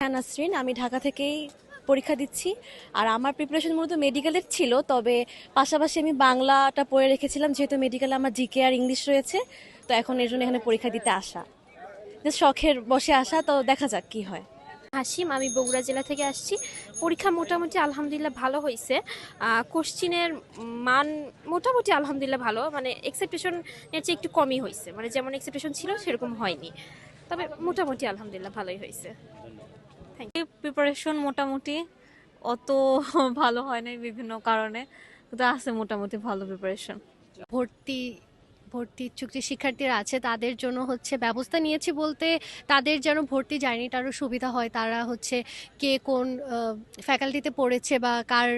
রায়হান নাসরিন। আমি ঢাকা থেকেই পরীক্ষা দিচ্ছি। আর আমার প্রিপারেশন মূলত মেডিকেলের ছিল, তবে পাশাপাশি আমি বাংলাটা পড়ে রেখেছিলাম, যেহেতু মেডিকেলে আমার জিকে আর ইংলিশ রয়েছে। তো এখন এর জন্য এখানে পরীক্ষা দিতে আসা, জাস্ট শখের বসে আসা, তো দেখা যাক কি হয়। হাসিম, আমি বগুড়া জেলা থেকে আসছি। পরীক্ষা মোটামুটি আলহামদুলিল্লাহ ভালো হয়েছে। কোশ্চিনের মান মোটামুটি আলহামদুলিল্লাহ ভালো, মানে এক্সপেকটেশন এর চেয়ে একটু কমই হয়েছে, মানে যেমন এক্সপেকটেশন ছিল সেরকম হয়নি, তবে মোটামুটি আলহামদুলিল্লাহ ভালোই হয়েছে। Thank you. প্রিপারেশন মোটামুটি অত ভালো হয় নাই বিভিন্ন কারণে, কিন্তু আছে মোটামুটি ভালো প্রিপারেশন। ভর্তি ভর্তি ইচ্ছুক যে শিক্ষার্থীরা আছে তাদের জন্য হচ্ছে ব্যবস্থা নিয়েছি বলতে, তাদের যেন ভর্তি জার্নিটা আরও সুবিধা হয়। তারা হচ্ছে কে কোন ফ্যাকাল্টিতে পড়েছে বা কার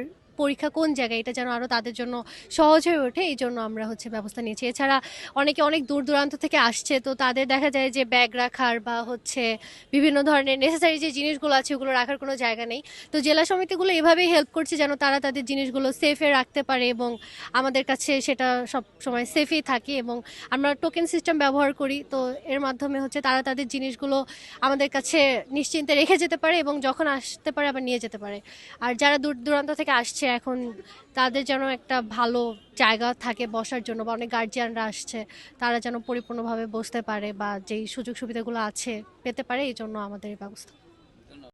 পরীক্ষা কোন জায়গায়, এটা যেন আরও তাদের জন্য সহজ হয়ে ওঠে, এই জন্য আমরা হচ্ছে ব্যবস্থা নিয়েছি। এছাড়া অনেকে অনেক দূর দূরান্ত থেকে আসছে, তো তাদের দেখা যায় যে ব্যাগ রাখার বা হচ্ছে বিভিন্ন ধরনের নেসেসারি যে জিনিসগুলো আছে ওগুলো রাখার কোনো জায়গা নেই। তো জেলা সমিতিগুলো এভাবেই হেল্প করছে যেন তারা তাদের জিনিসগুলো সেফে রাখতে পারে, এবং আমাদের কাছে সেটা সব সময় সেফই থাকে। এবং আমরা টোকেন সিস্টেম ব্যবহার করি, তো এর মাধ্যমে হচ্ছে তারা তাদের জিনিসগুলো আমাদের কাছে নিশ্চিন্তে রেখে যেতে পারে এবং যখন আসতে পারে আবার নিয়ে যেতে পারে। আর যারা দূর দূরান্ত থেকে আসছে এখন, তাদের যেন একটা ভালো জায়গা থাকে বসার জন্য, বা অনেক গার্জিয়ানরা আসছে, তারা যেন পরিপূর্ণভাবে বসতে পারে বা যেই সুযোগ সুবিধাগুলো আছে পেতে পারে, এই জন্য আমাদের এই ব্যবস্থা।